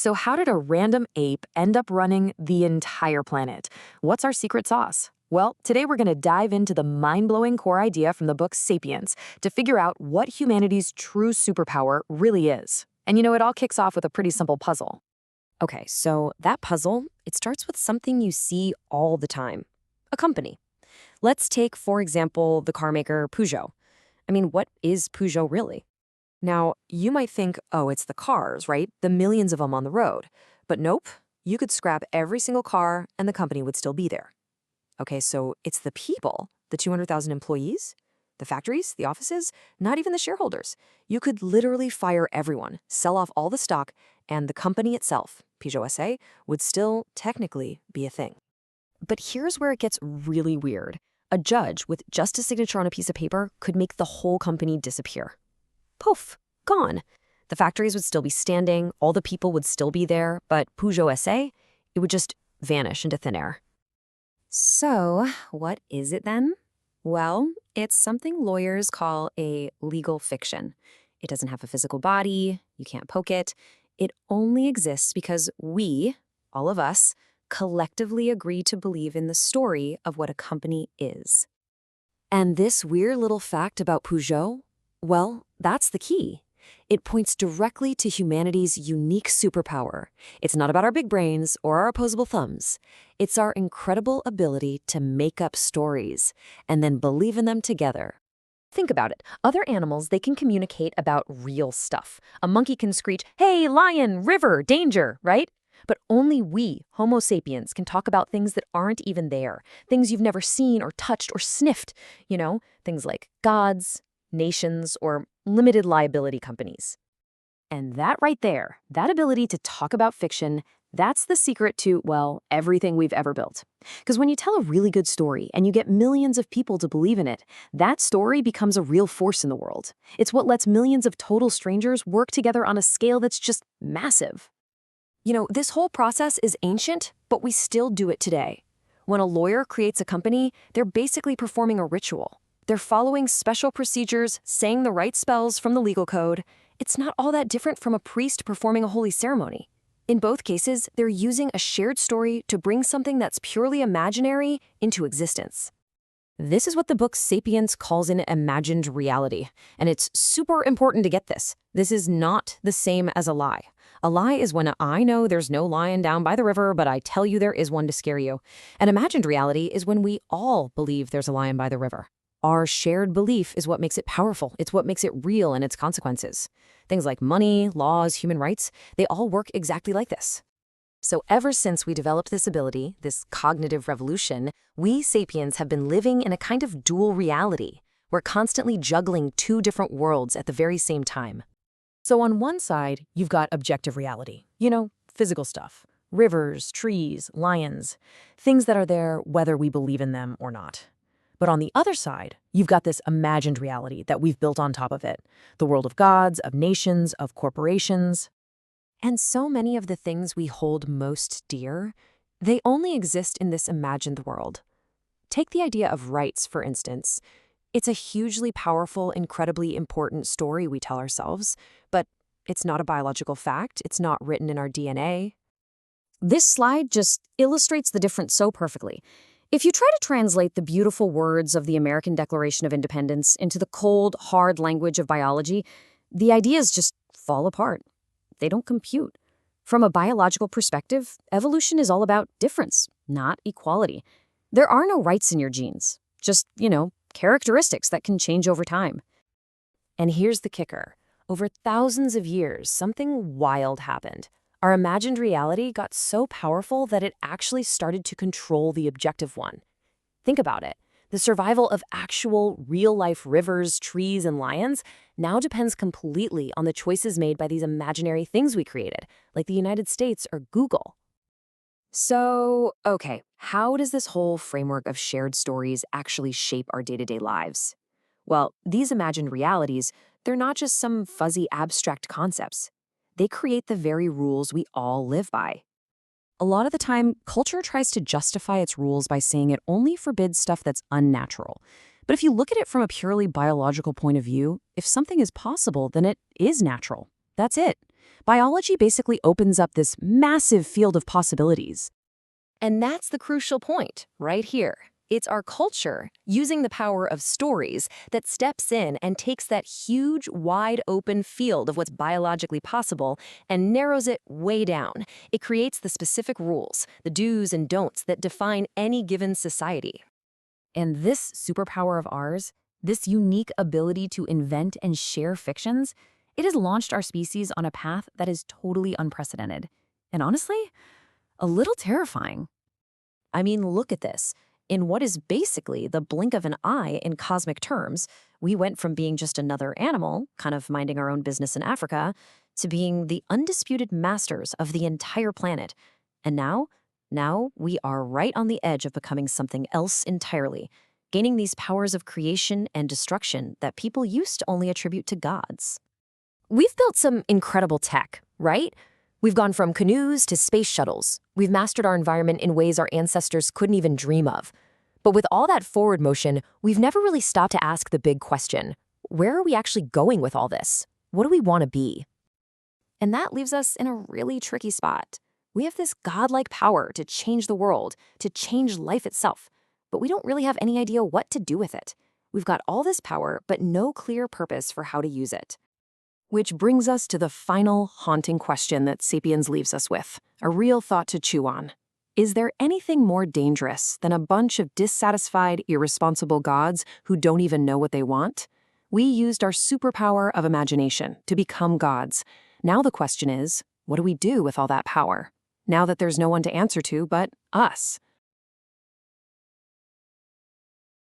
So how did a random ape end up running the entire planet? What's our secret sauce? Well, today we're going to dive into the mind-blowing core idea from the book Sapiens to figure out what humanity's true superpower really is. And it all kicks off with a pretty simple puzzle. Okay, so that puzzle, it starts with something you see all the time. A company. Let's take, for example, the car maker Peugeot. What is Peugeot really? Now, you might think, oh, it's the cars, right? The millions of them on the road. But nope, you could scrap every single car and the company would still be there. Okay, so it's the people, the 200,000 employees, the factories, the offices, not even the shareholders. You could literally fire everyone, sell off all the stock, and the company itself, Peugeot SA, would still technically be a thing. But here's where it gets really weird. A judge with just a signature on a piece of paper could make the whole company disappear. Poof, gone. The factories would still be standing, all the people would still be there, but Peugeot SA, it would just vanish into thin air. So, what is it then? Well, it's something lawyers call a legal fiction. It doesn't have a physical body, you can't poke it. It only exists because we, all of us, collectively agree to believe in the story of what a company is. And this weird little fact about Peugeot? Well, that's the key. It points directly to humanity's unique superpower. It's not about our big brains or our opposable thumbs. It's our incredible ability to make up stories and then believe in them together. Think about it. Other animals, they can communicate about real stuff. A monkey can screech, "Hey, lion, river, danger," right? But only we, Homo sapiens, can talk about things that aren't even there, things you've never seen or touched or sniffed. Things like gods, nations, or limited liability companies. And that right there, that ability to talk about fiction, that's the secret to, well, everything we've ever built. Because when you tell a really good story and you get millions of people to believe in it, that story becomes a real force in the world. It's what lets millions of total strangers work together on a scale that's just massive. This whole process is ancient, but we still do it today. When a lawyer creates a company, they're basically performing a ritual. They're following special procedures, saying the right spells from the legal code. It's not all that different from a priest performing a holy ceremony. In both cases, they're using a shared story to bring something that's purely imaginary into existence. This is what the book Sapiens calls an imagined reality. And it's super important to get this. This is not the same as a lie. A lie is when I know there's no lion down by the river, but I tell you there is one to scare you. An imagined reality is when we all believe there's a lion by the river. Our shared belief is what makes it powerful. It's what makes it real in its consequences. Things like money, laws, human rights, they all work exactly like this. So ever since we developed this ability, this cognitive revolution, we sapiens have been living in a kind of dual reality. We're constantly juggling two different worlds at the very same time. So on one side, you've got objective reality, physical stuff. Rivers, trees, lions, things that are there whether we believe in them or not. But on the other side, you've got this imagined reality that we've built on top of it. The world of gods, of nations, of corporations. And so many of the things we hold most dear, they only exist in this imagined world. Take the idea of rights, for instance. It's a hugely powerful, incredibly important story we tell ourselves, but it's not a biological fact. It's not written in our DNA. This slide just illustrates the difference so perfectly. If you try to translate the beautiful words of the American Declaration of Independence into the cold, hard language of biology, the ideas just fall apart. They don't compute. From a biological perspective, evolution is all about difference, not equality. There are no rights in your genes, just, characteristics that can change over time. And here's the kicker. Over thousands of years, something wild happened. Our imagined reality got so powerful that it actually started to control the objective one. Think about it. The survival of actual, real-life rivers, trees, and lions now depends completely on the choices made by these imaginary things we created, like the United States or Google. So, okay, how does this whole framework of shared stories actually shape our day-to-day lives? Well, these imagined realities, they're not just some fuzzy abstract concepts. They create the very rules we all live by. A lot of the time, culture tries to justify its rules by saying it only forbids stuff that's unnatural. But if you look at it from a purely biological point of view, if something is possible, then it is natural. That's it. Biology basically opens up this massive field of possibilities. And that's the crucial point, right here. It's our culture, using the power of stories, that steps in and takes that huge, wide-open field of what's biologically possible and narrows it way down. It creates the specific rules, the do's and don'ts that define any given society. And this superpower of ours, this unique ability to invent and share fictions, it has launched our species on a path that is totally unprecedented. And honestly, a little terrifying. I mean, look at this. In what is basically the blink of an eye in cosmic terms, we went from being just another animal, kind of minding our own business in Africa, to being the undisputed masters of the entire planet. And now we are right on the edge of becoming something else entirely, gaining these powers of creation and destruction that people used to only attribute to gods. We've built some incredible tech, right? We've gone from canoes to space shuttles. We've mastered our environment in ways our ancestors couldn't even dream of. But with all that forward motion, we've never really stopped to ask the big question: where are we actually going with all this? What do we want to be? And that leaves us in a really tricky spot. We have this godlike power to change the world, to change life itself, but we don't really have any idea what to do with it. We've got all this power, but no clear purpose for how to use it. Which brings us to the final haunting question that Sapiens leaves us with, a real thought to chew on. Is there anything more dangerous than a bunch of dissatisfied, irresponsible gods who don't even know what they want? We used our superpower of imagination to become gods. Now the question is, what do we do with all that power? Now that there's no one to answer to but us.